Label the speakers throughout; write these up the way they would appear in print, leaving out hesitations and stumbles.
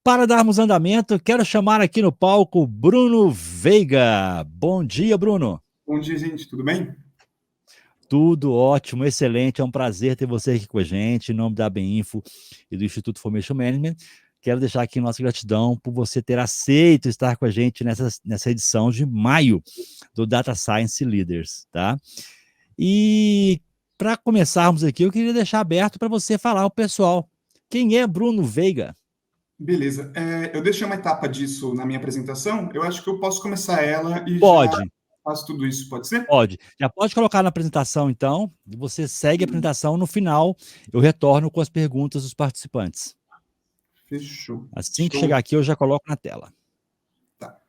Speaker 1: Para darmos andamento, quero chamar aqui no palco Bruno Veiga. Bom dia, Bruno.
Speaker 2: Bom dia, gente, tudo bem?
Speaker 1: Tudo ótimo, excelente. É um prazer ter você aqui com a gente. Em nome da Beninfo e do Instituto Formation Management, quero deixar aqui nossa gratidão por você ter aceito estar com a gente nessa edição de maio do Data Science Leaders, tá? E para começarmos aqui, eu queria deixar aberto para você falar ao pessoal. Quem é Bruno Veiga?
Speaker 2: Beleza. Eu deixei uma etapa disso na minha apresentação. Eu acho que eu posso começar ela e já
Speaker 1: Pode.
Speaker 2: faço tudo isso, pode ser?
Speaker 1: Pode. Já pode colocar na apresentação, então, e você segue a apresentação. No final, eu retorno com as perguntas dos participantes.
Speaker 2: Fechou.
Speaker 1: Assim que
Speaker 2: Estou.
Speaker 1: chegar aqui, eu já coloco na tela.
Speaker 2: Tá.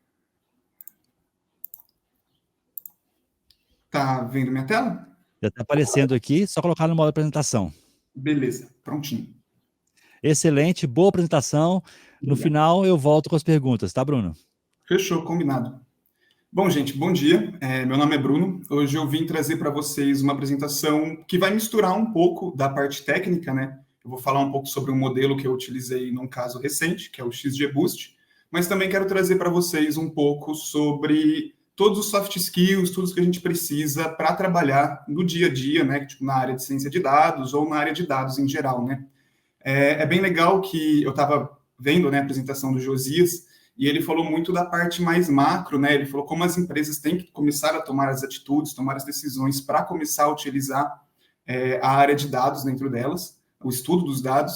Speaker 2: Tá vendo minha tela?
Speaker 1: Já está aparecendo aqui, só colocar no modo apresentação.
Speaker 2: Beleza, prontinho.
Speaker 1: Excelente, boa apresentação. No
Speaker 2: Legal.
Speaker 1: final, eu volto com as perguntas, tá, Bruno?
Speaker 2: Fechou, combinado. Bom, gente, bom dia. Meu nome é Bruno. Hoje eu vim trazer para vocês uma apresentação que vai misturar um pouco da parte técnica, né? Eu vou falar um pouco sobre um modelo que eu utilizei num caso recente, que é o XGBoost, mas também quero trazer para vocês um pouco sobre todos os soft skills, tudo que a gente precisa para trabalhar no dia a dia, né? Tipo, na área de ciência de dados ou na área de dados em geral, né? É bem legal que eu estava vendo, né, a apresentação do Josias, e ele falou muito da parte mais macro, né? Ele falou como as empresas têm que começar a tomar as atitudes, tomar as decisões para começar a utilizar a área de dados dentro delas, o estudo dos dados.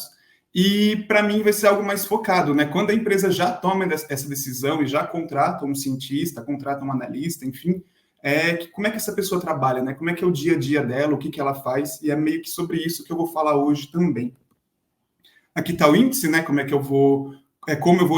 Speaker 2: E para mim vai ser algo mais focado, né? Quando a empresa já toma essa decisão e já contrata um cientista, contrata um analista, enfim, como é que essa pessoa trabalha, né? Como é que é o dia a dia dela, o que ela faz, e é meio que sobre isso que eu vou falar hoje também. Aqui está o índice, né? Como eu vou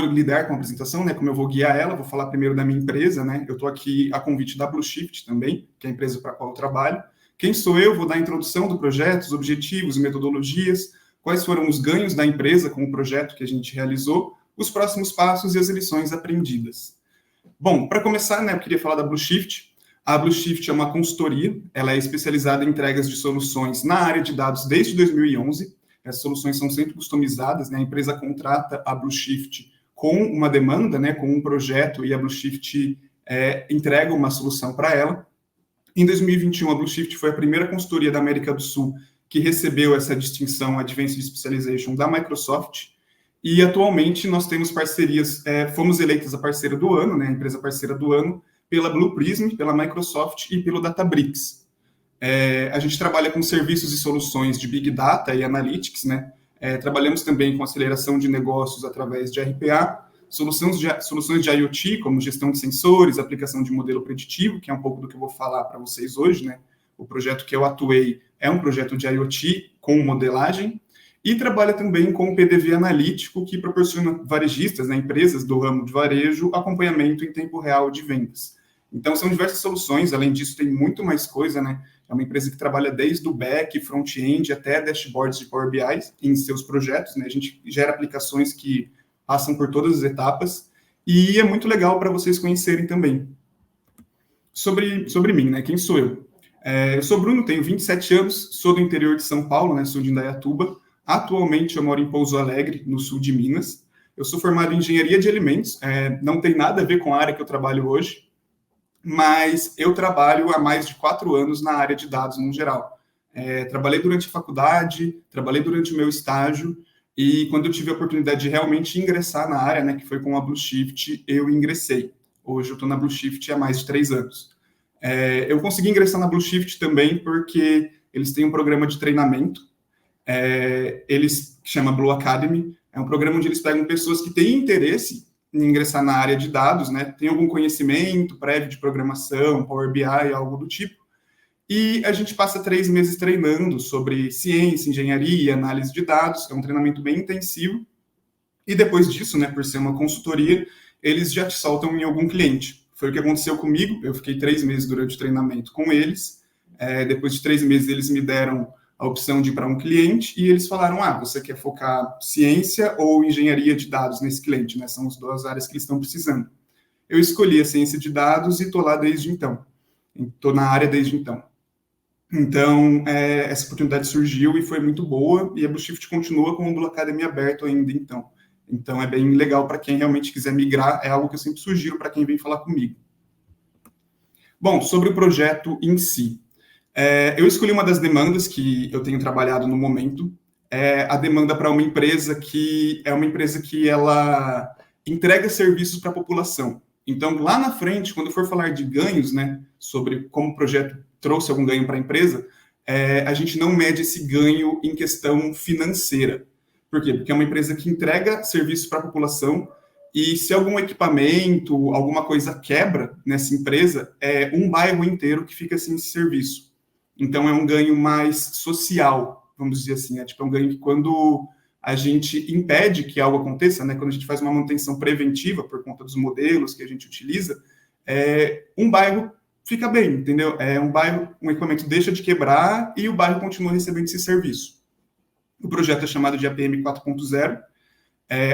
Speaker 2: lidar com a apresentação, né? Como eu vou guiar ela. Vou falar primeiro da minha empresa, né? Eu estou aqui a convite da Blueshift também, que é a empresa para a qual eu trabalho. Quem sou eu? Vou dar a introdução do projeto, os objetivos, metodologias, quais foram os ganhos da empresa com o projeto que a gente realizou, os próximos passos e as lições aprendidas. Bom, para começar, né? Eu queria falar da Blueshift. A Blueshift é uma consultoria. Ela é especializada em entregas de soluções na área de dados desde 2011. As soluções são sempre customizadas, né? A empresa contrata a Blueshift com uma demanda, né? Com um projeto, e a Blueshift entrega uma solução para ela. Em 2021, a Blueshift foi a primeira consultoria da América do Sul que recebeu essa distinção Advanced Specialization da Microsoft. E atualmente nós temos parcerias, fomos eleitas a parceira do ano, né? A empresa parceira do ano, pela Blue Prism, pela Microsoft e pelo Databricks. A gente trabalha com serviços e soluções de Big Data e Analytics, né? Trabalhamos também com aceleração de negócios através de RPA, soluções de IoT, como gestão de sensores, aplicação de modelo preditivo, que é um pouco do que eu vou falar para vocês hoje, né? O projeto que eu atuei é um projeto de IoT com modelagem, e trabalha também com o PDV analítico, que proporciona varejistas, né, empresas do ramo de varejo, acompanhamento em tempo real de vendas. Então, são diversas soluções. Além disso, tem muito mais coisa, né? É uma empresa que trabalha desde o back, front-end, até dashboards de Power BI em seus projetos, né? A gente gera aplicações que passam por todas as etapas, e é muito legal para vocês conhecerem também. Sobre mim, né? Quem sou eu? Eu sou Bruno, tenho 27 anos, sou do interior de São Paulo, né? Sou de Indaiatuba. Atualmente eu moro em Pouso Alegre, no sul de Minas. Eu sou formado em engenharia de alimentos, não tem nada a ver com a área que eu trabalho hoje, mas eu trabalho há mais de 4 anos na área de dados no geral. Trabalhei durante a faculdade, trabalhei durante o meu estágio, e quando eu tive a oportunidade de realmente ingressar na área, né, que foi com a Blueshift, eu ingressei. Hoje eu estou na Blueshift há mais de 3 anos. Eu consegui ingressar na Blueshift também porque eles têm um programa de treinamento, eles chama Blue Academy, é um programa onde eles pegam pessoas que têm interesse em ingressar na área de dados, né, tem algum conhecimento prévio de programação, Power BI, algo do tipo, e a gente passa 3 meses treinando sobre ciência, engenharia, análise de dados. É um treinamento bem intensivo, e depois disso, né, por ser uma consultoria, eles já te soltam em algum cliente. Foi o que aconteceu comigo. Eu fiquei 3 meses durante o treinamento com eles. Depois de 3 meses, eles me deram a opção de ir para um cliente, e eles falaram: você quer focar ciência ou engenharia de dados nesse cliente, né? São as 2 áreas que eles estão precisando. Eu escolhi a ciência de dados e estou lá desde então. Estou na área desde então. Então, essa oportunidade surgiu e foi muito boa, e a Blueshift continua com o Blue Academy aberto ainda então. Então, é bem legal para quem realmente quiser migrar, é algo que eu sempre sugiro para quem vem falar comigo. Bom, sobre o projeto em si. Eu escolhi uma das demandas que eu tenho trabalhado no momento, a demanda para uma empresa que é uma empresa que ela entrega serviços para a população. Então, lá na frente, quando for falar de ganhos, né, sobre como o projeto trouxe algum ganho para a empresa, a gente não mede esse ganho em questão financeira. Por quê? Porque é uma empresa que entrega serviços para a população e se algum equipamento, alguma coisa quebra nessa empresa, é um bairro inteiro que fica sem esse serviço. Então, é um ganho mais social, vamos dizer assim. É um ganho que quando a gente impede que algo aconteça, né, quando a gente faz uma manutenção preventiva por conta dos modelos que a gente utiliza, um bairro fica bem, entendeu? Um equipamento deixa de quebrar e o bairro continua recebendo esse serviço. O projeto é chamado de APM 4.0.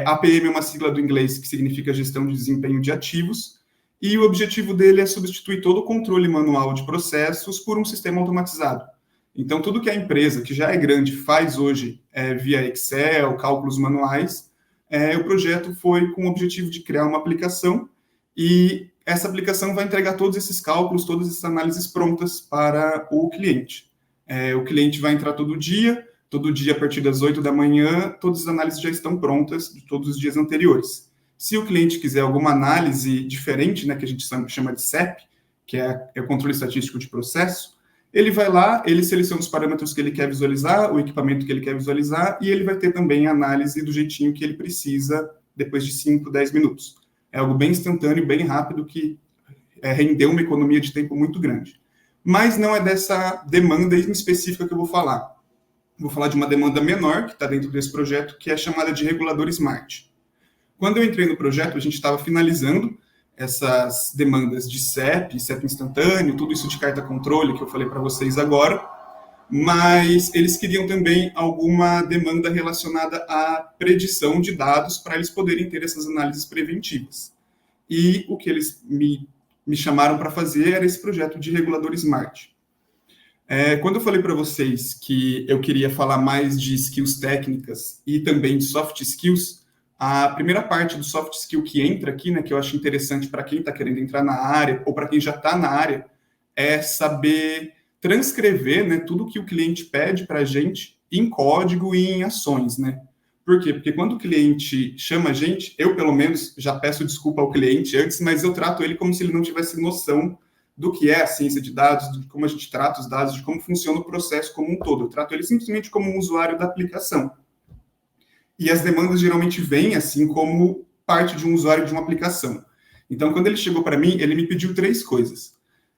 Speaker 2: APM é uma sigla do inglês que significa Gestão de Desempenho de Ativos, e o objetivo dele é substituir todo o controle manual de processos por um sistema automatizado. Então, tudo que a empresa, que já é grande, faz hoje via Excel, cálculos manuais, o projeto foi com o objetivo de criar uma aplicação, e essa aplicação vai entregar todos esses cálculos, todas essas análises prontas para o cliente. O cliente vai entrar todo dia a partir das 8 da manhã, todas as análises já estão prontas de todos os dias anteriores. Se o cliente quiser alguma análise diferente, né, que a gente chama de CEP, que é o controle estatístico de processo, ele vai lá, ele seleciona os parâmetros que ele quer visualizar, o equipamento que ele quer visualizar, e ele vai ter também a análise do jeitinho que ele precisa depois de 5, 10 minutos. É algo bem instantâneo, bem rápido, que rendeu uma economia de tempo muito grande. Mas não é dessa demanda específica que eu vou falar. Vou falar de uma demanda menor, que está dentro desse projeto, que é chamada de regulador smart. Quando eu entrei no projeto, a gente estava finalizando essas demandas de CEP instantâneo, tudo isso de carta controle que eu falei para vocês agora, mas eles queriam também alguma demanda relacionada à predição de dados para eles poderem ter essas análises preventivas. E o que eles me chamaram para fazer era esse projeto de regulador smart. Quando eu falei para vocês que eu queria falar mais de skills técnicas e também de soft skills, a primeira parte do soft skill que entra aqui, né, que eu acho interessante para quem está querendo entrar na área ou para quem já está na área, é saber transcrever, né, tudo que o cliente pede para a gente em código e em ações, né? Por quê? Porque quando o cliente chama a gente, eu, pelo menos, já peço desculpa ao cliente antes, mas eu trato ele como se ele não tivesse noção do que é a ciência de dados, de como a gente trata os dados, de como funciona o processo como um todo. Eu trato ele simplesmente como um usuário da aplicação. E as demandas geralmente vêm assim como parte de um usuário de uma aplicação. Então, quando ele chegou para mim, ele me pediu 3 coisas.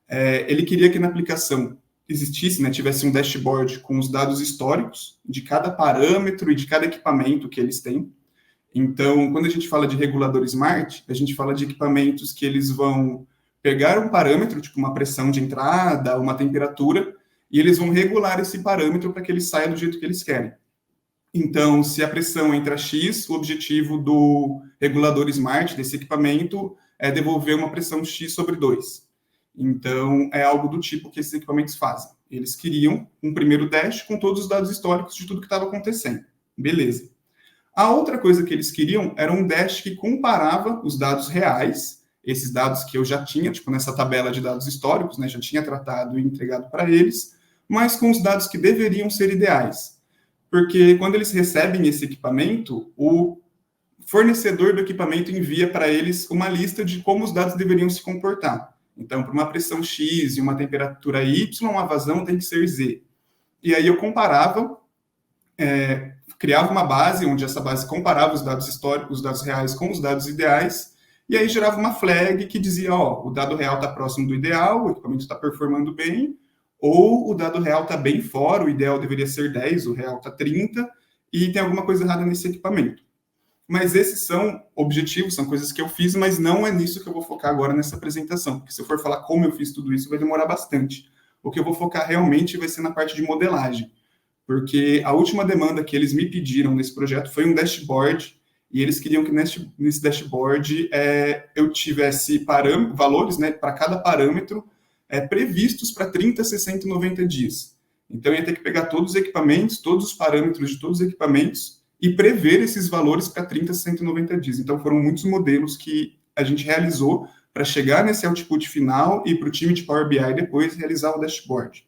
Speaker 2: Ele queria que na aplicação existisse, né, tivesse um dashboard com os dados históricos de cada parâmetro e de cada equipamento que eles têm. Então, quando a gente fala de regulador smart, a gente fala de equipamentos que eles vão pegar um parâmetro, tipo uma pressão de entrada, uma temperatura, e eles vão regular esse parâmetro para que ele saia do jeito que eles querem. Então, se a pressão entra X, o objetivo do regulador smart, desse equipamento, é devolver uma pressão X sobre 2. Então, é algo do tipo que esses equipamentos fazem. Eles queriam um primeiro dash com todos os dados históricos de tudo que estava acontecendo. Beleza. A outra coisa que eles queriam era um dash que comparava os dados reais, esses dados que eu já tinha, tipo nessa tabela de dados históricos, né, já tinha tratado e entregado para eles, mas com os dados que deveriam ser ideais. Porque quando eles recebem esse equipamento, o fornecedor do equipamento envia para eles uma lista de como os dados deveriam se comportar. Então, para uma pressão X e uma temperatura Y, a vazão tem que ser Z. E aí eu comparava, criava uma base, onde essa base comparava os dados históricos, os dados reais com os dados ideais, e aí gerava uma flag que dizia, ó, o dado real está próximo do ideal, o equipamento está performando bem, ou o dado real está bem fora, o ideal deveria ser 10, o real está 30, e tem alguma coisa errada nesse equipamento. Mas esses são objetivos, são coisas que eu fiz, mas não é nisso que eu vou focar agora nessa apresentação, porque se eu for falar como eu fiz tudo isso, vai demorar bastante. O que eu vou focar realmente vai ser na parte de modelagem, porque a última demanda que eles me pediram nesse projeto foi um dashboard, e eles queriam que nesse dashboard eu tivesse valores, né, para cada parâmetro, previstos para 30, 60 e 90 dias. Então, eu ia ter que pegar todos os equipamentos, todos os parâmetros de todos os equipamentos e prever esses valores para 30, 60 e 90 dias. Então, foram muitos modelos que a gente realizou para chegar nesse output final e para o time de Power BI depois realizar o dashboard.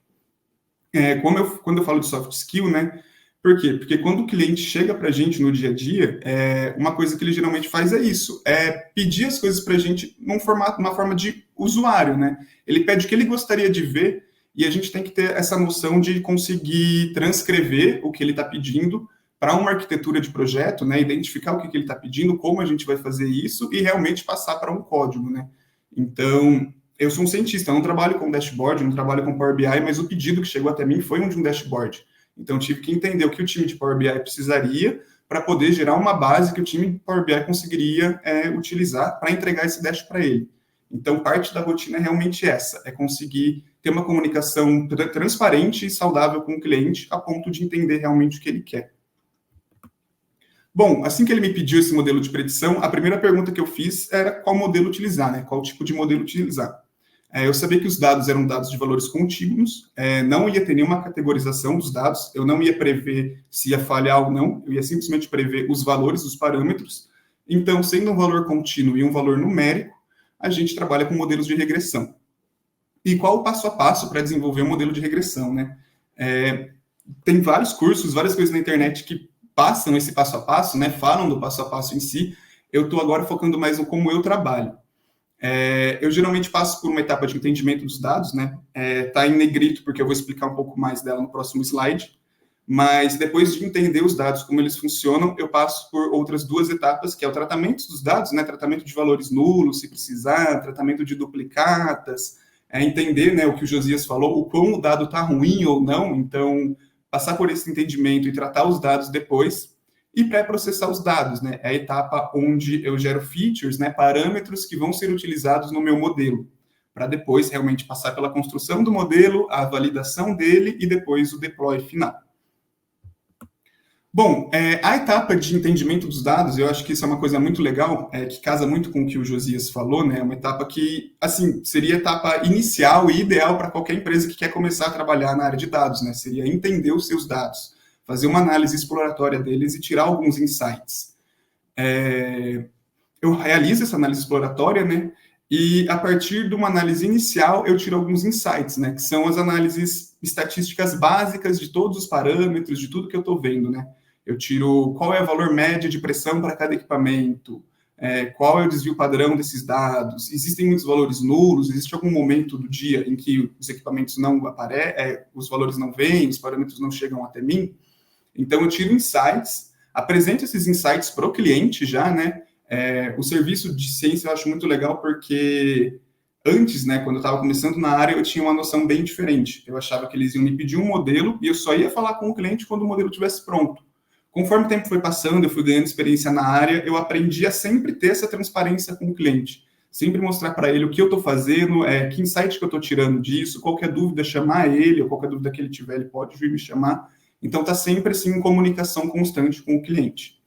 Speaker 2: Quando eu falo de soft skill, né? Por quê? Porque quando o cliente chega para a gente no dia a dia, uma coisa que ele geralmente faz é isso, pedir as coisas para a gente numa forma de usuário, né? Ele pede o que ele gostaria de ver e a gente tem que ter essa noção de conseguir transcrever o que ele está pedindo para uma arquitetura de projeto, né? Identificar o que ele está pedindo, como a gente vai fazer isso e realmente passar para um código, né? Então, eu sou um cientista, eu não trabalho com dashboard, não trabalho com Power BI, mas o pedido que chegou até mim foi um de um dashboard. Então, tive que entender o que o time de Power BI precisaria para poder gerar uma base que o time de Power BI conseguiria utilizar para entregar esse dash para ele. Então, parte da rotina é realmente essa, é conseguir ter uma comunicação transparente e saudável com o cliente a ponto de entender realmente o que ele quer. Bom, assim que ele me pediu esse modelo de predição, a primeira pergunta que eu fiz era qual modelo utilizar, né? Qual tipo de modelo utilizar. Eu sabia que os dados eram dados de valores contínuos, não ia ter nenhuma categorização dos dados, eu não ia prever se ia falhar ou não, eu ia simplesmente prever os valores, os parâmetros. Então, sendo um valor contínuo e um valor numérico, a gente trabalha com modelos de regressão. E qual o passo a passo para desenvolver um modelo de regressão, né? Tem vários cursos, várias coisas na internet que passam esse passo a passo, né? Falam do passo a passo em si. Eu estou agora focando mais no como eu trabalho. Eu geralmente passo por uma etapa de entendimento dos dados, né? Tá em negrito, porque eu vou explicar um pouco mais dela no próximo slide. Mas depois de entender os dados, como eles funcionam, eu passo por outras duas etapas, que é o tratamento dos dados, né? Tratamento de valores nulos, se precisar, tratamento de duplicatas, entender, né, o que o Josias falou, o quão o dado está ruim ou não. Então, passar por esse entendimento e tratar os dados depois, e pré-processar os dados, né? É a etapa onde eu gero features, né, parâmetros que vão ser utilizados no meu modelo, para depois realmente passar pela construção do modelo, a validação dele e depois o deploy final. Bom, a etapa de entendimento dos dados, eu acho que isso é uma coisa muito legal, que casa muito com o que o Josias falou, né? Uma etapa que, assim, seria a etapa inicial e ideal para qualquer empresa que quer começar a trabalhar na área de dados, né? Seria entender os seus dados, fazer uma análise exploratória deles e tirar alguns insights. Eu realizo essa análise exploratória, né? E a partir de uma análise inicial, eu tiro alguns insights, né? Que são as análises estatísticas básicas de todos os parâmetros, de tudo que eu estou vendo, né? Eu tiro qual é o valor médio de pressão para cada equipamento, qual é o desvio padrão desses dados, existem muitos valores nulos, existe algum momento do dia em que os equipamentos não aparecem, os valores não vêm, os parâmetros não chegam até mim. Então, eu tiro insights, apresento esses insights para o cliente já, né? O serviço de ciência eu acho muito legal porque antes, né, quando eu estava começando na área, eu tinha uma noção bem diferente. Eu achava que eles iam me pedir um modelo e eu só ia falar com o cliente quando o modelo estivesse pronto. Conforme o tempo foi passando, eu fui ganhando experiência na área, eu aprendi a sempre ter essa transparência com o cliente. Sempre mostrar para ele o que eu estou fazendo, que insight que eu estou tirando disso, qualquer dúvida, chamar ele, ou qualquer dúvida que ele tiver, ele pode vir me chamar. Então, está sempre, assim, em comunicação constante com o cliente.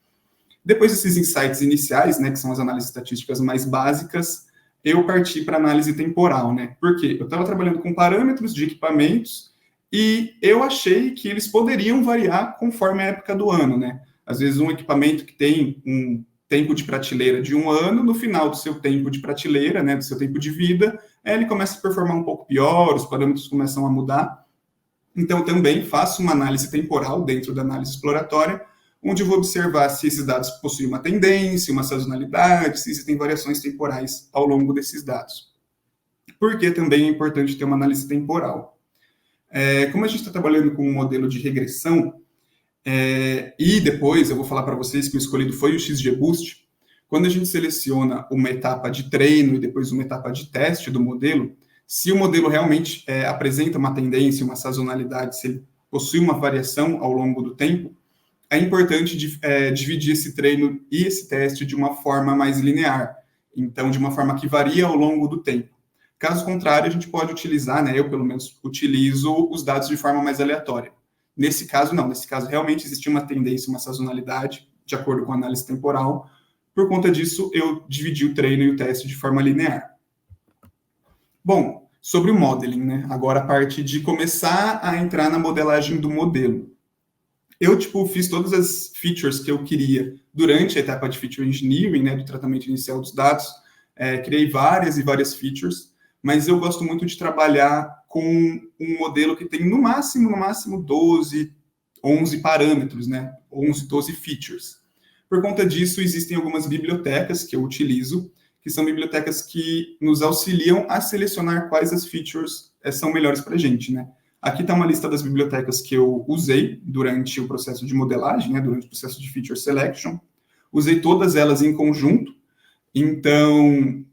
Speaker 2: Depois desses insights iniciais, né, que são as análises estatísticas mais básicas, eu parti para análise temporal, né? Por quê? Eu estava trabalhando com parâmetros de equipamentos e eu achei que eles poderiam variar conforme a época do ano, né? Às vezes um equipamento que tem um tempo de prateleira de 1 ano, no final do seu tempo de prateleira, né, do seu tempo de vida, ele começa a performar um pouco pior, os parâmetros começam a mudar. Então, também faço uma análise temporal dentro da análise exploratória, onde eu vou observar se esses dados possuem uma tendência, uma sazonalidade, se existem variações temporais ao longo desses dados. Porque também é importante ter uma análise temporal. Como a gente está trabalhando com um modelo de regressão, e depois eu vou falar para vocês que o escolhido foi o XGBoost, quando a gente seleciona uma etapa de treino e depois uma etapa de teste do modelo, se o modelo realmente apresenta uma tendência, uma sazonalidade, se ele possui uma variação ao longo do tempo, é importante dividir esse treino e esse teste de uma forma mais linear, então de uma forma que varia ao longo do tempo. Caso contrário, a gente pode utilizar, né, eu pelo menos utilizo os dados de forma mais aleatória. Nesse caso, não. Nesse caso, realmente existia uma tendência, uma sazonalidade, de acordo com a análise temporal. Por conta disso, eu dividi o treino e o teste de forma linear. Bom, sobre o modeling, né? Agora a parte de começar a entrar na modelagem do modelo. eu, tipo, fiz todas as features que eu queria durante a etapa de feature engineering, né, do tratamento inicial dos dados, criei várias e várias features, mas eu gosto muito de trabalhar com um modelo que tem no máximo 12, 11 parâmetros, né, 11, 12 features. Por conta disso, existem algumas bibliotecas que eu utilizo, que são bibliotecas que nos auxiliam a selecionar quais as features são melhores para a gente, né. Aqui está uma lista das bibliotecas que eu usei durante o processo de modelagem, né, durante o processo de feature selection. Usei todas elas em conjunto. Então,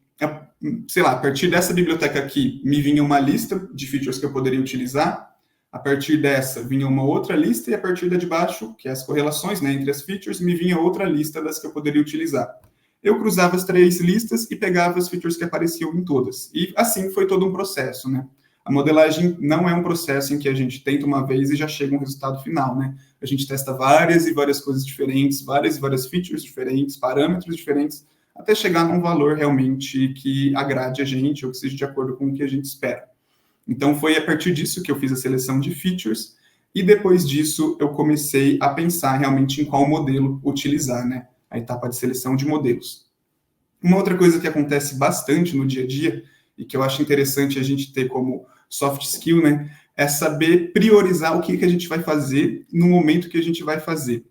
Speaker 2: sei lá, a partir dessa biblioteca aqui, me vinha uma lista de features que eu poderia utilizar. A partir dessa, vinha uma outra lista, e a partir da de baixo, que é as correlações, né, entre as features, me vinha outra lista das que eu poderia utilizar. Eu cruzava as 3 listas e pegava as features que apareciam em todas. E assim foi todo um processo, né? A modelagem não é um processo em que a gente tenta uma vez e já chega um resultado final, né? A gente testa várias e várias coisas diferentes, várias e várias features diferentes, parâmetros diferentes, até chegar num valor realmente que agrade a gente ou que seja de acordo com o que a gente espera. Então, foi a partir disso que eu fiz a seleção de features e depois disso eu comecei a pensar realmente em qual modelo utilizar, né? A etapa de seleção de modelos. Uma outra coisa que acontece bastante no dia a dia e que eu acho interessante a gente ter como soft skill, né, é saber priorizar o que a gente vai fazer no momento que a gente vai fazer.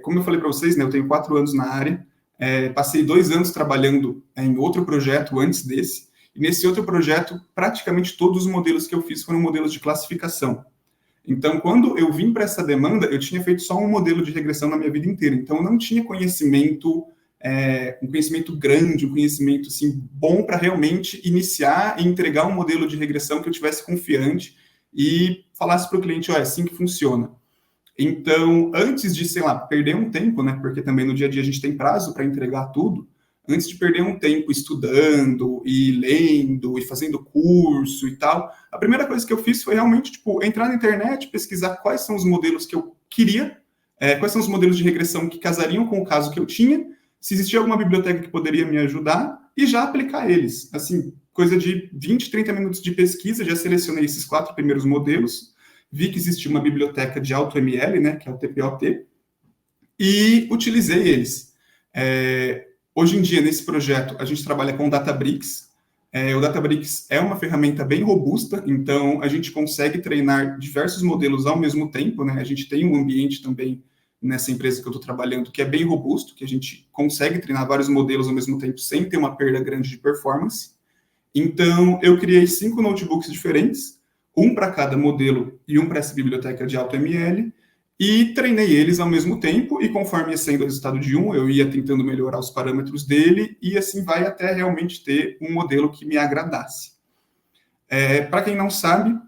Speaker 2: Como eu falei para vocês, né, eu tenho 4 anos na área, passei 2 anos trabalhando em outro projeto antes desse, e nesse outro projeto, praticamente todos os modelos que eu fiz foram modelos de classificação. Então, quando eu vim para essa demanda, eu tinha feito só um modelo de regressão na minha vida inteira, então eu não tinha conhecimento, um conhecimento grande, um conhecimento assim, bom para realmente iniciar e entregar um modelo de regressão que eu tivesse confiante e falasse para o cliente, é assim que funciona. Então, antes de, sei lá, perder um tempo, né, porque também no dia a dia a gente tem prazo para entregar tudo, antes de perder um tempo estudando e lendo e fazendo curso e tal, a primeira coisa que eu fiz foi realmente, tipo, entrar na internet, pesquisar quais são os modelos que eu queria, quais são os modelos de regressão que casariam com o caso que eu tinha, se existia alguma biblioteca que poderia me ajudar e já aplicar eles. Assim, coisa de 20, 30 minutos de pesquisa, já selecionei esses 4 primeiros modelos, vi que existia uma biblioteca de AutoML, né, que é o TPOT, e utilizei eles. Hoje em dia, nesse projeto, a gente trabalha com Databricks. O Databricks é uma ferramenta bem robusta, então a gente consegue treinar diversos modelos ao mesmo tempo, né? A gente tem um ambiente também nessa empresa que eu estou trabalhando que é bem robusto, que a gente consegue treinar vários modelos ao mesmo tempo sem ter uma perda grande de performance. Então, eu criei 5 notebooks diferentes, um para cada modelo e um para essa biblioteca de AutoML, e treinei eles ao mesmo tempo, e conforme ia sendo o resultado de um, eu ia tentando melhorar os parâmetros dele, e assim vai até realmente ter um modelo que me agradasse. Para quem não sabe,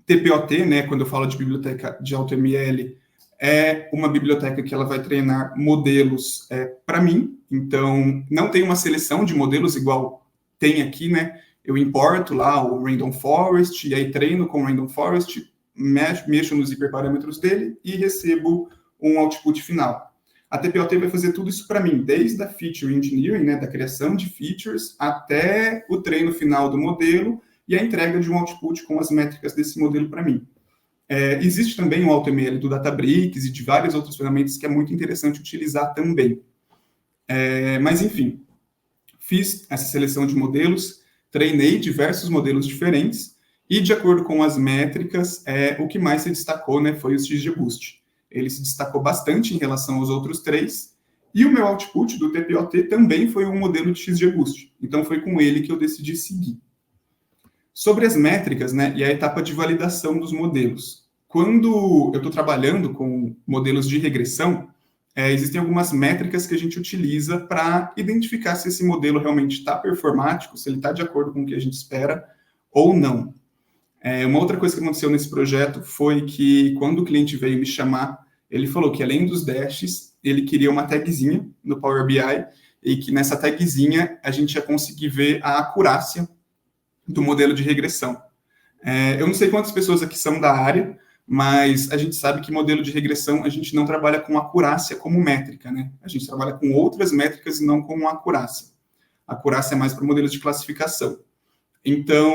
Speaker 2: TPOT, né, quando eu falo de biblioteca de AutoML, é uma biblioteca que ela vai treinar modelos para mim, então não tem uma seleção de modelos igual tem aqui, né? Eu importo lá o Random Forest, e aí treino com o Random Forest, mexo nos hiperparâmetros dele e recebo um output final. A TPOT vai fazer tudo isso para mim, desde a feature engineering, né, da criação de features, até o treino final do modelo e a entrega de um output com as métricas desse modelo para mim. Existe também o AutoML do Databricks e de várias outras ferramentas que é muito interessante utilizar também. Mas, enfim, fiz essa seleção de modelos, treinei diversos modelos diferentes, e de acordo com as métricas, o que mais se destacou, né, foi o XGBoost. Ele se destacou bastante em relação aos outros 3, e o meu output do TPOT também foi um modelo de XGBoost. Então, foi com ele que eu decidi seguir. Sobre as métricas, né, e a etapa de validação dos modelos. Quando eu estou trabalhando com modelos de regressão, existem algumas métricas que a gente utiliza para identificar se esse modelo realmente está performático, se ele está de acordo com o que a gente espera ou não. Uma outra coisa que aconteceu nesse projeto foi que, quando o cliente veio me chamar, ele falou que, além dos dashes, ele queria uma tagzinha no Power BI, e que nessa tagzinha a gente ia conseguir ver a acurácia do modelo de regressão. Eu não sei quantas pessoas aqui são da área, mas a gente sabe que modelo de regressão a gente não trabalha com acurácia como métrica, né? A gente trabalha com outras métricas e não com acurácia. A acurácia é mais para modelos de classificação. Então,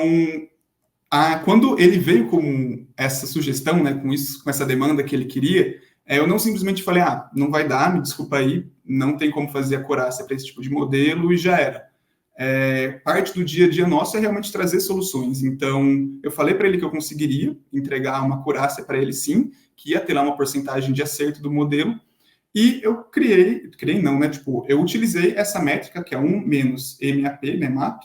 Speaker 2: Quando ele veio com essa sugestão, né, com essa demanda que ele queria, eu não simplesmente falei, não vai dar, me desculpa aí, não tem como fazer acurácia para esse tipo de modelo e já era. Parte do dia a dia nosso é realmente trazer soluções. Então, eu falei para ele que eu conseguiria entregar uma acurácia para ele sim, que ia ter lá uma porcentagem de acerto do modelo, e eu eu utilizei essa métrica, que é 1 menos MAP, né, MAP,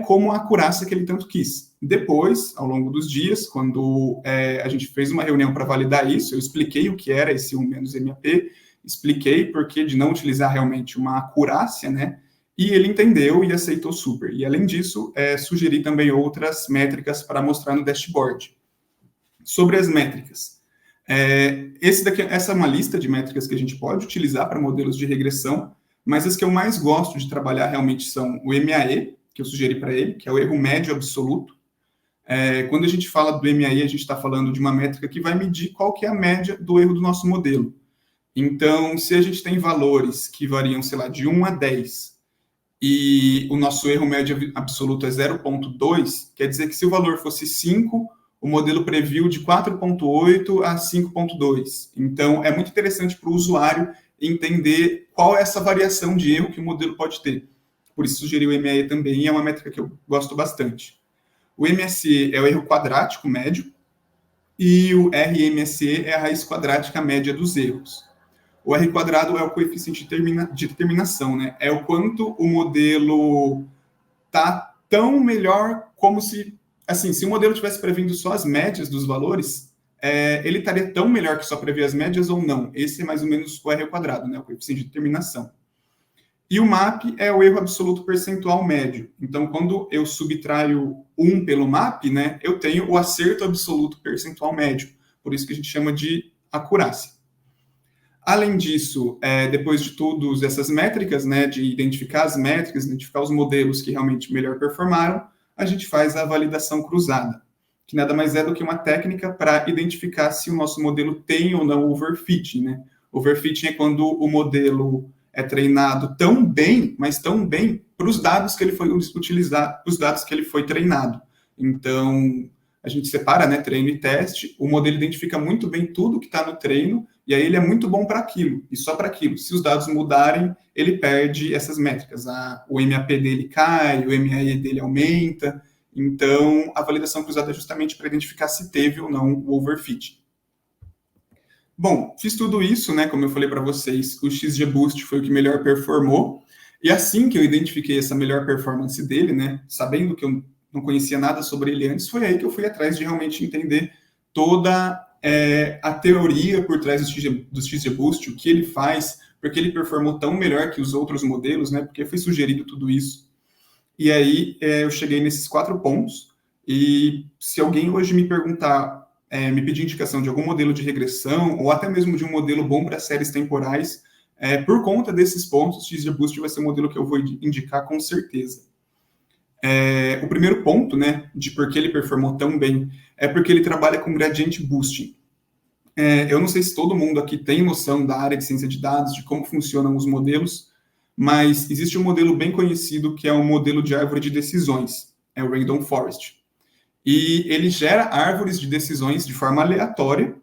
Speaker 2: como a acurácia que ele tanto quis. Depois, ao longo dos dias, quando a gente fez uma reunião para validar isso, eu expliquei o que era esse 1 menos MAP, expliquei por que de não utilizar realmente uma acurácia, né? E ele entendeu e aceitou super. E, além disso, sugeri também outras métricas para mostrar no dashboard. Sobre as métricas. Essa é uma lista de métricas que a gente pode utilizar para modelos de regressão, mas as que eu mais gosto de trabalhar realmente são o MAE, que eu sugeri para ele, que é o erro médio absoluto. Quando a gente fala do MAE, a gente está falando de uma métrica que vai medir qual que é a média do erro do nosso modelo. Então, se a gente tem valores que variam, sei lá, de 1 a 10, e o nosso erro médio absoluto é 0,2, quer dizer que se o valor fosse 5, o modelo previu de 4,8 a 5,2. Então, é muito interessante para o usuário entender qual é essa variação de erro que o modelo pode ter. Por isso, sugeri o MAE também, e é uma métrica que eu gosto bastante. O MSE é o erro quadrático médio, e o RMSE é a raiz quadrática média dos erros. O R quadrado é o coeficiente de determinação, né? É o quanto o modelo está tão melhor como se... Assim, se o modelo tivesse prevendo só as médias dos valores, ele estaria tão melhor que só prever as médias ou não? Esse é mais ou menos o R quadrado, né? O coeficiente de determinação. E o MAP é o erro absoluto percentual médio. Então, quando eu subtraio 1 pelo MAP, né, eu tenho o acerto absoluto percentual médio. Por isso que a gente chama de acurácia. Além disso, depois de todas essas métricas, né, de identificar as métricas, identificar os modelos que realmente melhor performaram, a gente faz a validação cruzada, que nada mais é do que uma técnica para identificar se o nosso modelo tem ou não overfitting, né? Overfitting é quando o modelo é treinado tão bem, mas tão bem para os dados que ele foi utilizado, os dados que ele foi treinado. Então, a gente separa, né, treino e teste, o modelo identifica muito bem tudo que está no treino, e aí ele é muito bom para aquilo, e só para aquilo. Se os dados mudarem, ele perde essas métricas. O MAP dele cai, o MAE dele aumenta. Então, a validação cruzada é justamente para identificar se teve ou não o overfit. Bom, fiz tudo isso, né? Como eu falei para vocês, o XGBoost foi o que melhor performou. E assim que eu identifiquei essa melhor performance dele, né? Sabendo que eu não conhecia nada sobre ele antes, foi aí que eu fui atrás de realmente entender toda a teoria por trás do XGBoost, o que ele faz, porque ele performou tão melhor que os outros modelos, né? Porque foi sugerido tudo isso. E aí eu cheguei nesses 4 pontos. E se alguém hoje me perguntar, me pedir indicação de algum modelo de regressão, ou até mesmo de um modelo bom para séries temporais, por conta desses pontos, o XGBoost vai ser o modelo que eu vou indicar com certeza. O primeiro ponto, né, de por que ele performou tão bem, é porque ele trabalha com gradient boosting. Eu não sei se todo mundo aqui tem noção da área de ciência de dados, de como funcionam os modelos, mas existe um modelo bem conhecido que é o modelo de árvore de decisões, é o Random Forest. E ele gera árvores de decisões de forma aleatória,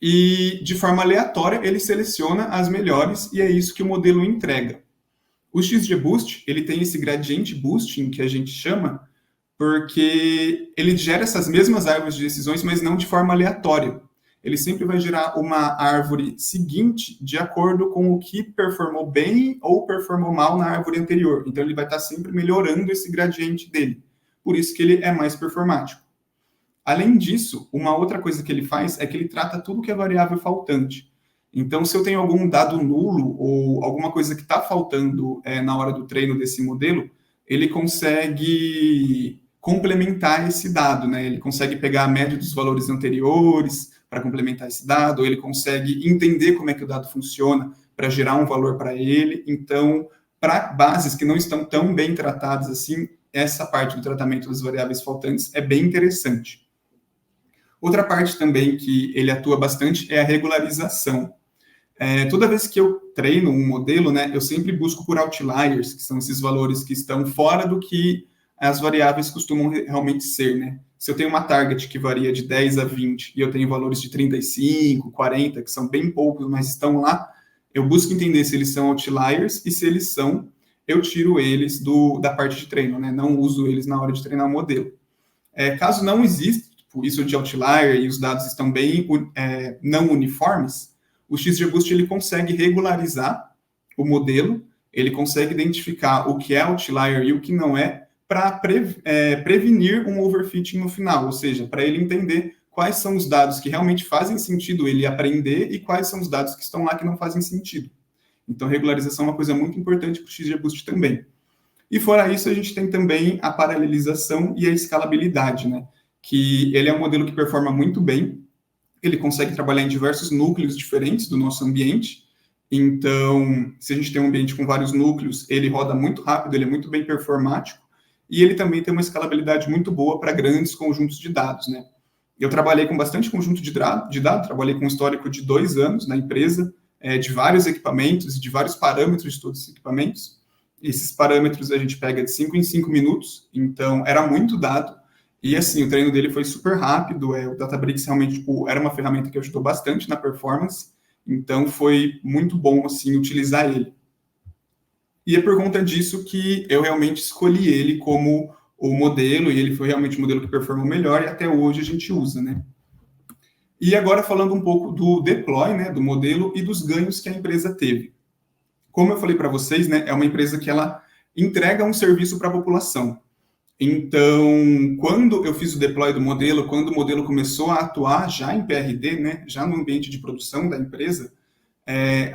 Speaker 2: e de forma aleatória ele seleciona as melhores, e é isso que o modelo entrega. O XGBoost, ele tem esse gradient boosting, que a gente chama, porque ele gera essas mesmas árvores de decisões, mas não de forma aleatória. Ele sempre vai gerar uma árvore seguinte de acordo com o que performou bem ou performou mal na árvore anterior. Então, ele vai estar sempre melhorando esse gradiente dele. Por isso que ele é mais performático. Além disso, uma outra coisa que ele faz é que ele trata tudo que é variável faltante. Então, se eu tenho algum dado nulo ou alguma coisa que está faltando na hora do treino desse modelo, ele consegue complementar esse dado, né? Ele consegue pegar a média dos valores anteriores para complementar esse dado, ou ele consegue entender como é que o dado funciona para gerar um valor para ele. Então, para bases que não estão tão bem tratadas assim, essa parte do tratamento das variáveis faltantes é bem interessante. Outra parte também que ele atua bastante é a regularização. Toda vez que eu treino um modelo, né, eu sempre busco por outliers, que são esses valores que estão fora do que as variáveis costumam realmente ser, né? Se eu tenho uma target que varia de 10 a 20 e eu tenho valores de 35, 40, que são bem poucos, mas estão lá, eu busco entender se eles são outliers e se eles são, eu tiro eles da parte de treino, né? Não uso eles na hora de treinar o modelo. Caso não exista isso de outlier e os dados estão bem não uniformes, o XGBoost ele consegue regularizar o modelo, ele consegue identificar o que é outlier e o que não é, para prevenir um overfitting no final, ou seja, para ele entender quais são os dados que realmente fazem sentido ele aprender e quais são os dados que estão lá que não fazem sentido. Então, regularização é uma coisa muito importante para o XGBoost também. E fora isso, a gente tem também a paralelização e a escalabilidade, né? Que ele é um modelo que performa muito bem, ele consegue trabalhar em diversos núcleos diferentes do nosso ambiente. Então, se a gente tem um ambiente com vários núcleos, ele roda muito rápido, ele é muito bem performático, e ele também tem uma escalabilidade muito boa para grandes conjuntos de dados, né? Eu trabalhei com bastante conjunto de dados, trabalhei com um histórico de 2 anos na empresa, de vários equipamentos e de vários parâmetros de todos esses equipamentos. Esses parâmetros a gente pega de 5 em 5 minutos, então era muito dado, e assim, o treino dele foi super rápido, o Databricks realmente era uma ferramenta que ajudou bastante na performance, então foi muito bom assim, utilizar ele. E é por conta disso que eu realmente escolhi ele como o modelo, e ele foi realmente o modelo que performou melhor, e até hoje a gente usa, né? E agora falando um pouco do deploy, né, do modelo e dos ganhos que a empresa teve. Como eu falei para vocês, né, é uma empresa que ela entrega um serviço para a população. Então, quando eu fiz o deploy do modelo, quando o modelo começou a atuar já em PRD, né, já no ambiente de produção da empresa,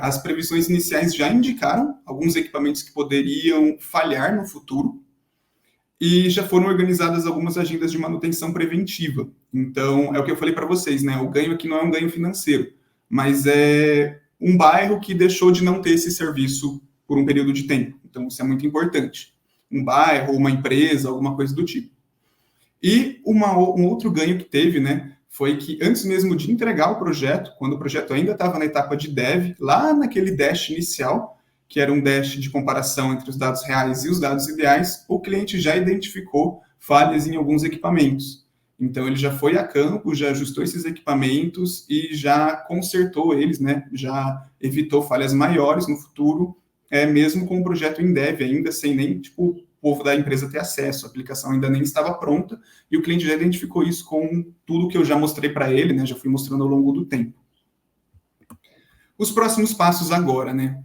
Speaker 2: as previsões iniciais já indicaram alguns equipamentos que poderiam falhar no futuro e já foram organizadas algumas agendas de manutenção preventiva. Então, é o que eu falei para vocês, né, o ganho aqui não é um ganho financeiro, mas é um bairro que deixou de não ter esse serviço por um período de tempo. Então, isso é muito importante. Um bairro, uma empresa, alguma coisa do tipo. E um outro ganho que teve, né, foi que antes mesmo de entregar o projeto, quando o projeto ainda estava na etapa de dev, lá naquele dash inicial, que era um dash de comparação entre os dados reais e os dados ideais, o cliente já identificou falhas em alguns equipamentos. Então, ele já foi a campo, já ajustou esses equipamentos e já consertou eles, né, já evitou falhas maiores no futuro, mesmo com o projeto em dev, ainda sem nem, o povo da empresa ter acesso, a aplicação ainda nem estava pronta, e o cliente já identificou isso com tudo que eu já mostrei para ele, né, já fui mostrando ao longo do tempo. Os próximos passos agora, né?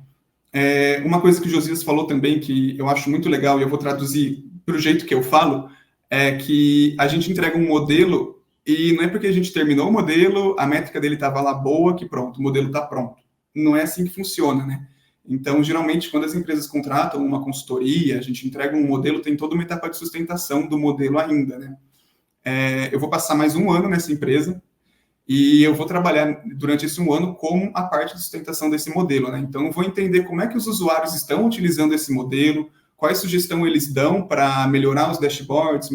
Speaker 2: Uma coisa que o Josias falou também, que eu acho muito legal, e eu vou traduzir para o jeito que eu falo, é que a gente entrega um modelo, e não é porque a gente terminou o modelo, a métrica dele estava lá boa, que pronto, o modelo está pronto. Não é assim que funciona, né? Então, geralmente, quando as empresas contratam uma consultoria, a gente entrega um modelo, tem toda uma etapa de sustentação do modelo ainda, né? Eu vou passar mais 1 ano nessa empresa e eu vou trabalhar durante esse 1 ano com a parte de sustentação desse modelo, né? Então, eu vou entender como é que os usuários estão utilizando esse modelo, quais sugestões eles dão para melhorar os dashboards,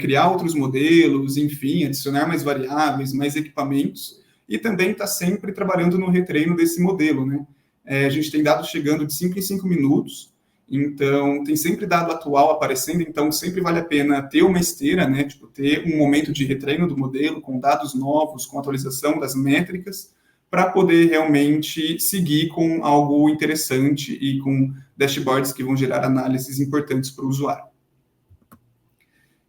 Speaker 2: criar outros modelos, enfim, adicionar mais variáveis, mais equipamentos, e também está sempre trabalhando no retreino desse modelo, né? A gente tem dados chegando de 5 em 5 minutos, então tem sempre dado atual aparecendo, então sempre vale a pena ter uma esteira, né, ter um momento de retreino do modelo, com dados novos, com atualização das métricas, para poder realmente seguir com algo interessante e com dashboards que vão gerar análises importantes para o usuário.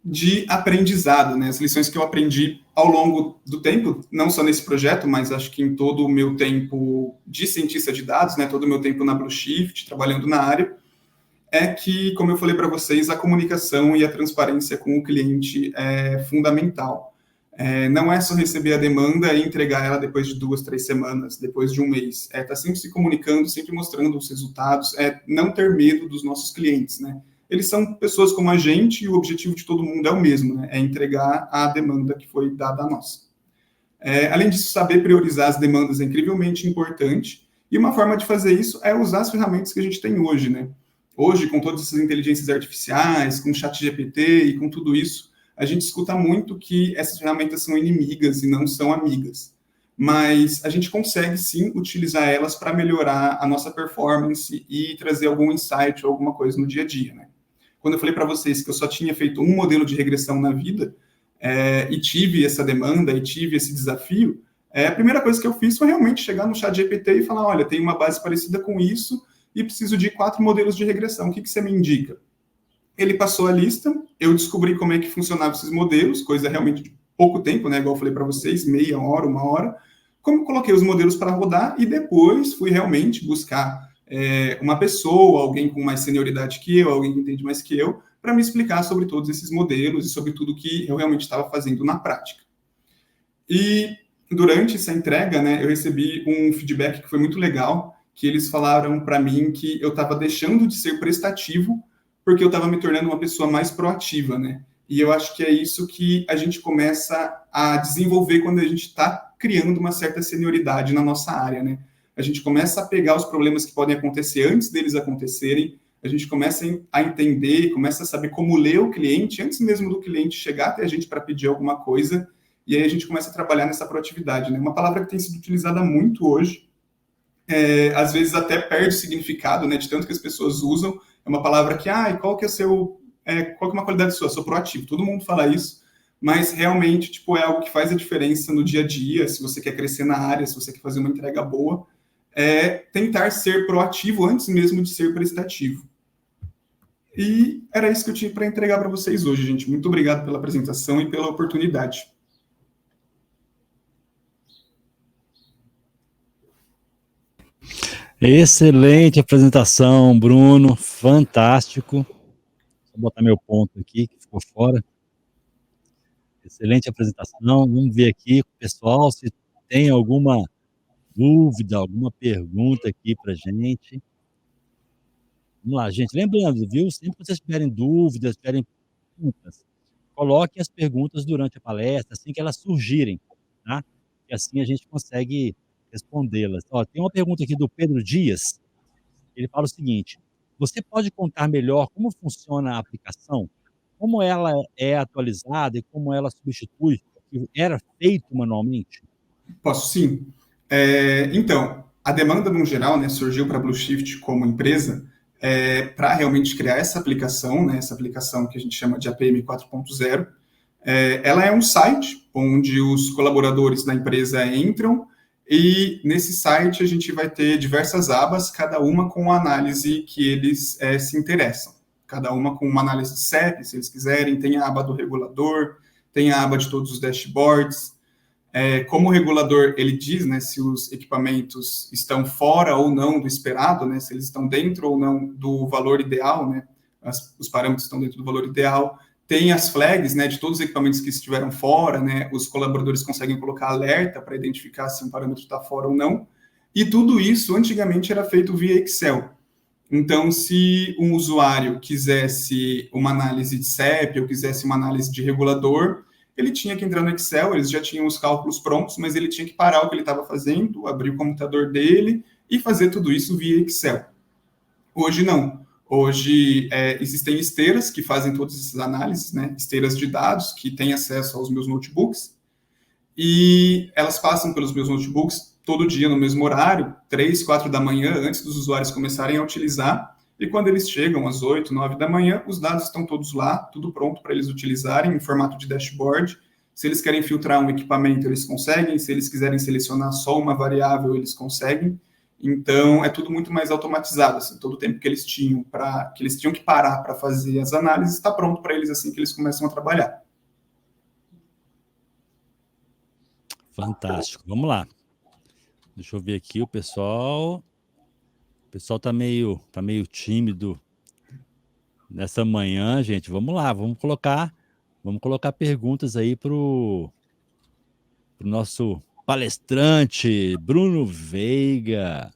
Speaker 2: De aprendizado, né? As lições que eu aprendi ao longo do tempo, não só nesse projeto, mas acho que em todo o meu tempo de cientista de dados, né? Todo o meu tempo na Blue Shift, trabalhando na área, é que, como eu falei para vocês, a comunicação e a transparência com o cliente é fundamental. Não é só receber a demanda e entregar ela depois de 2, 3 semanas, depois de 1 mês. Tá sempre se comunicando, sempre mostrando os resultados, não ter medo dos nossos clientes, né? Eles são pessoas como a gente e o objetivo de todo mundo é o mesmo, né? É entregar a demanda que foi dada a nós. Além disso, saber priorizar as demandas é incrivelmente importante, e uma forma de fazer isso é usar as ferramentas que a gente tem hoje, né? Hoje, com todas essas inteligências artificiais, com o ChatGPT e com tudo isso, a gente escuta muito que essas ferramentas são inimigas e não são amigas. Mas a gente consegue, sim, utilizar elas para melhorar a nossa performance e trazer algum insight ou alguma coisa no dia a dia, né? quando eu falei para vocês que eu só tinha feito um modelo de regressão na vida, e tive essa demanda, e tive esse desafio, a primeira coisa que eu fiz foi realmente chegar no ChatGPT e falar, olha, tem uma base parecida com isso, e preciso de 4 modelos de regressão, o que você me indica? Ele passou a lista, eu descobri como é que funcionavam esses modelos, coisa realmente de pouco tempo, né, igual eu falei para vocês, meia hora, 1 hora, como coloquei os modelos para rodar, e depois fui realmente buscar uma pessoa, alguém com mais senioridade que eu, alguém que entende mais que eu, para me explicar sobre todos esses modelos e sobre tudo que eu realmente estava fazendo na prática. E durante essa entrega, né, eu recebi um feedback que foi muito legal, que eles falaram para mim que eu estava deixando de ser prestativo porque eu estava me tornando uma pessoa mais proativa, né? E eu acho que é isso que a gente começa a desenvolver quando a gente está criando uma certa senioridade na nossa área, né? A gente começa a pegar os problemas que podem acontecer antes deles acontecerem, a gente começa a entender, começa a saber como ler o cliente antes mesmo do cliente chegar até a gente para pedir alguma coisa, e aí a gente começa a trabalhar nessa proatividade, né? Uma palavra que tem sido utilizada muito hoje, às vezes até perde o significado, né, de tanto que as pessoas usam, é uma palavra que, qual que é qual que é uma qualidade sua? Sou proativo, todo mundo fala isso, mas realmente, tipo, é algo que faz a diferença no dia a dia, se você quer crescer na área, se você quer fazer uma entrega boa, tentar ser proativo antes mesmo de ser prestativo. E era isso que eu tinha para entregar para vocês hoje, gente. Muito obrigado pela apresentação e pela oportunidade.
Speaker 1: Excelente apresentação, Bruno, fantástico. Vou botar meu ponto aqui, que ficou fora. Excelente apresentação. Vamos ver aqui com o pessoal se tem alguma dúvida, alguma pergunta aqui para gente. Vamos lá, gente. Lembrando, viu? Sempre que vocês tiverem dúvidas, tiverem perguntas, coloquem as perguntas durante a palestra, assim que elas surgirem, tá? E assim a gente consegue respondê-las. Ó, tem uma pergunta aqui do Pedro Dias. Ele fala o seguinte: você pode contar melhor como funciona a aplicação? Como ela é atualizada e como ela substitui o que era feito manualmente?
Speaker 2: Posso sim. Então, a demanda no geral, né, surgiu para a Blue Shift como empresa para realmente criar essa aplicação, né, essa aplicação que a gente chama de APM 4.0. Ela é um site onde os colaboradores da empresa entram e nesse site a gente vai ter diversas abas, cada uma com a análise que eles se interessam. Cada uma com uma análise de CEP, se eles quiserem, tem a aba do regulador, tem a aba de todos os dashboards. Como o regulador ele diz, né, se os equipamentos estão fora ou não do esperado, né, se eles estão dentro ou não do valor ideal, né, os parâmetros estão dentro do valor ideal, tem as flags, né, de todos os equipamentos que estiveram fora, né, os colaboradores conseguem colocar alerta para identificar se um parâmetro está fora ou não, e tudo isso antigamente era feito via Excel. Então, se um usuário quisesse uma análise de CEP ou quisesse uma análise de regulador, ele tinha que entrar no Excel, eles já tinham os cálculos prontos, mas ele tinha que parar o que ele estava fazendo, abrir o computador dele e fazer tudo isso via Excel. Hoje não. Hoje existem esteiras que fazem todas essas análises, né? Esteiras de dados que têm acesso aos meus notebooks, e elas passam pelos meus notebooks todo dia no mesmo horário, 3, 4 da manhã, antes dos usuários começarem a utilizar, e quando eles chegam às 8, 9 da manhã, os dados estão todos lá, tudo pronto para eles utilizarem em formato de dashboard. Se eles querem filtrar um equipamento, eles conseguem. Se eles quiserem selecionar só uma variável, eles conseguem. Então, é tudo muito mais automatizado. Assim, todo o tempo que eles tinham que parar para fazer as análises, está pronto para eles assim que eles começam a trabalhar.
Speaker 1: Fantástico. Vamos lá. Deixa eu ver aqui o pessoal. O pessoal tá meio tímido nessa manhã, gente. Vamos lá, vamos colocar perguntas aí pro nosso palestrante Bruno Veiga,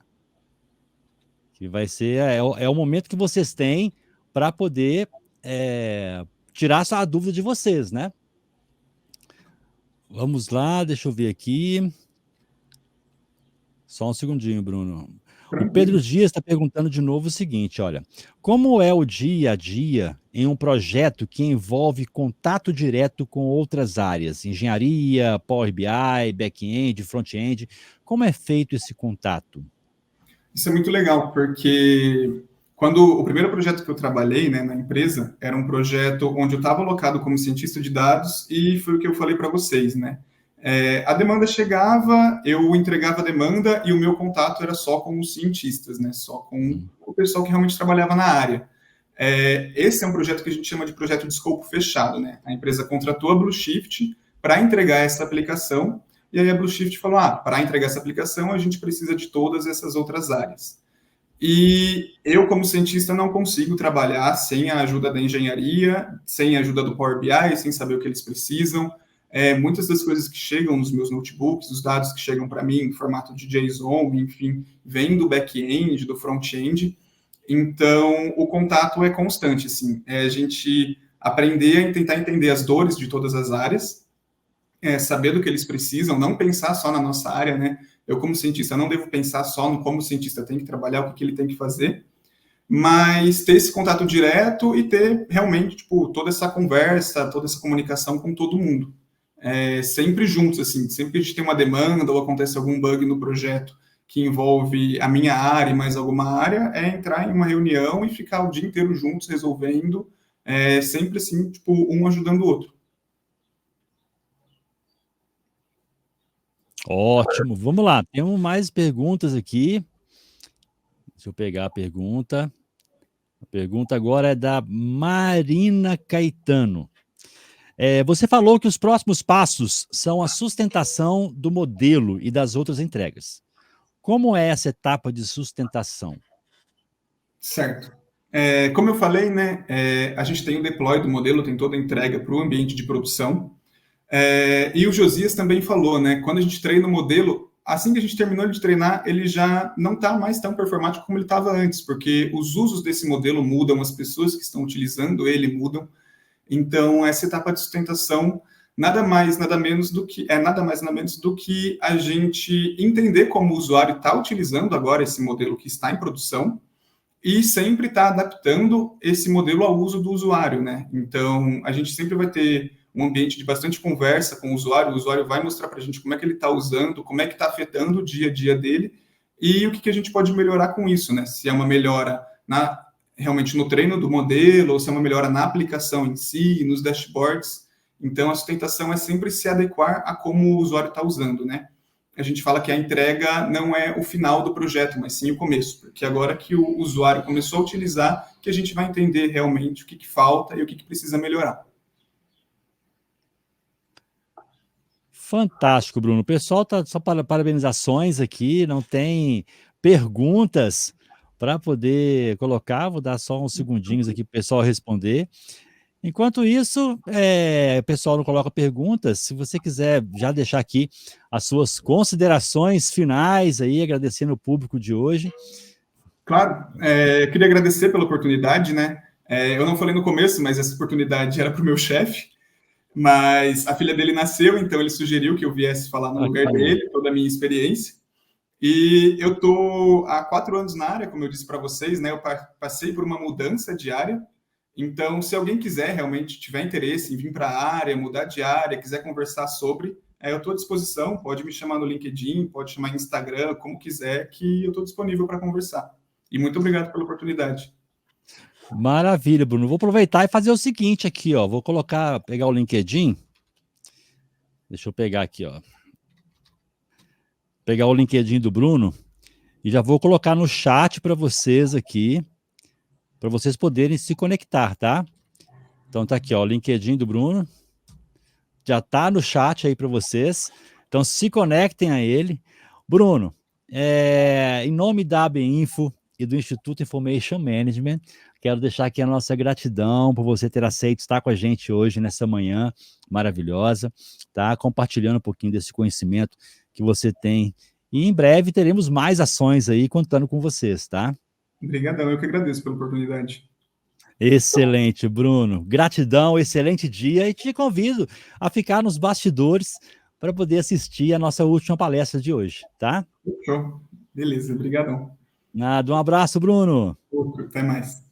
Speaker 1: que vai ser o momento que vocês têm para poder tirar essa dúvida de vocês, né? Vamos lá, deixa eu ver aqui. Só um segundinho, Bruno. O Pedro Dias está perguntando de novo o seguinte, olha, como é o dia a dia em um projeto que envolve contato direto com outras áreas, engenharia, Power BI, back-end, front-end, como é feito esse contato?
Speaker 2: Isso é muito legal, porque Quando o primeiro projeto que eu trabalhei, né, na empresa, era um projeto onde eu estava alocado como cientista de dados e foi o que eu falei para vocês, né? A demanda chegava, eu entregava a demanda e o meu contato era só com os cientistas, né? Só com o pessoal que realmente trabalhava na área. Esse é um projeto que a gente chama de projeto de escopo fechado, né? A empresa contratou a Blue Shift para entregar essa aplicação e aí a Blue Shift falou, para entregar essa aplicação a gente precisa de todas essas outras áreas. E eu, como cientista, não consigo trabalhar sem a ajuda da engenharia, sem a ajuda do Power BI, sem saber o que eles precisam. Muitas das coisas que chegam nos meus notebooks, os dados que chegam para mim em formato de JSON, enfim, vêm do back-end, do front-end. Então, o contato é constante, assim. A gente aprender a tentar entender as dores de todas as áreas, saber do que eles precisam, não pensar só na nossa área, né? Eu, como cientista, não devo pensar só no como o cientista tem que trabalhar, o que ele tem que fazer, mas ter esse contato direto e ter realmente, tipo, toda essa conversa, toda essa comunicação com todo mundo. Sempre juntos, assim, sempre que a gente tem uma demanda ou acontece algum bug no projeto que envolve a minha área e mais alguma área, entrar em uma reunião e ficar o dia inteiro juntos resolvendo, sempre assim, tipo, um ajudando o outro.
Speaker 1: Ótimo, vamos lá, temos mais perguntas aqui. Deixa eu pegar a pergunta. A pergunta agora é da Marina Caetano. Você falou que os próximos passos são a sustentação do modelo e das outras entregas. Como é essa etapa de sustentação?
Speaker 2: Certo. Como eu falei, né, a gente tem o deploy do modelo, tem toda a entrega para o ambiente de produção. E o Josias também falou, né, quando a gente treina o modelo, assim que a gente terminou de treinar, ele já não está mais tão performático como ele estava antes, porque os usos desse modelo mudam, as pessoas que estão utilizando ele mudam. Então, essa etapa de sustentação nada mais, nada menos do que a gente entender como o usuário está utilizando agora esse modelo que está em produção e sempre está adaptando esse modelo ao uso do usuário, né? Então, a gente sempre vai ter um ambiente de bastante conversa com o usuário vai mostrar para a gente como é que ele está usando, como é que está afetando o dia a dia dele e o que a gente pode melhorar com isso, né? Se é uma melhora realmente no treino do modelo, ou se é uma melhora na aplicação em si, nos dashboards. Então, a sustentação é sempre se adequar a como o usuário está usando, né? A gente fala que a entrega não é o final do projeto, mas sim o começo, porque agora que o usuário começou a utilizar, que a gente vai entender realmente o que falta e o que precisa melhorar.
Speaker 1: Fantástico, Bruno. O pessoal está só para parabenizações aqui, não tem perguntas para poder colocar. Vou dar só uns segundinhos aqui para o pessoal responder. Enquanto isso, o pessoal não coloca perguntas. Se você quiser já deixar aqui as suas considerações finais aí, agradecendo o público de hoje.
Speaker 2: Claro, eu queria agradecer pela oportunidade, né? Eu não falei no começo, mas essa oportunidade era para o meu chefe, mas a filha dele nasceu, então ele sugeriu que eu viesse falar no lugar dele, toda a minha experiência. E eu estou há 4 anos na área, como eu disse para vocês, né? Eu passei por uma mudança de área. Então, se alguém quiser realmente tiver interesse em vir para a área, mudar de área, quiser conversar sobre, eu estou à disposição. Pode me chamar no LinkedIn, pode chamar no Instagram, como quiser, que eu estou disponível para conversar. E muito obrigado pela oportunidade.
Speaker 1: Maravilha, Bruno. Vou aproveitar e fazer o seguinte aqui, ó. Vou pegar o LinkedIn. Deixa eu pegar aqui, ó. Pegar o LinkedIn do Bruno e já vou colocar no chat para vocês aqui, para vocês poderem se conectar, tá? Então tá aqui, ó, o LinkedIn do Bruno. Já tá no chat aí para vocês. Então se conectem a ele. Bruno, em nome da ABInfo e do Instituto Information Management, quero deixar aqui a nossa gratidão por você ter aceito estar com a gente hoje, nessa manhã maravilhosa, tá? Compartilhando um pouquinho desse conhecimento que você tem. E em breve teremos mais ações aí, contando com vocês, tá?
Speaker 2: Obrigadão, eu que agradeço pela oportunidade.
Speaker 1: Excelente, Bruno. Gratidão, excelente dia e te convido a ficar nos bastidores para poder assistir a nossa última palestra de hoje, tá?
Speaker 2: Show. Beleza, obrigadão.
Speaker 1: Nada, um abraço, Bruno.
Speaker 2: Até mais.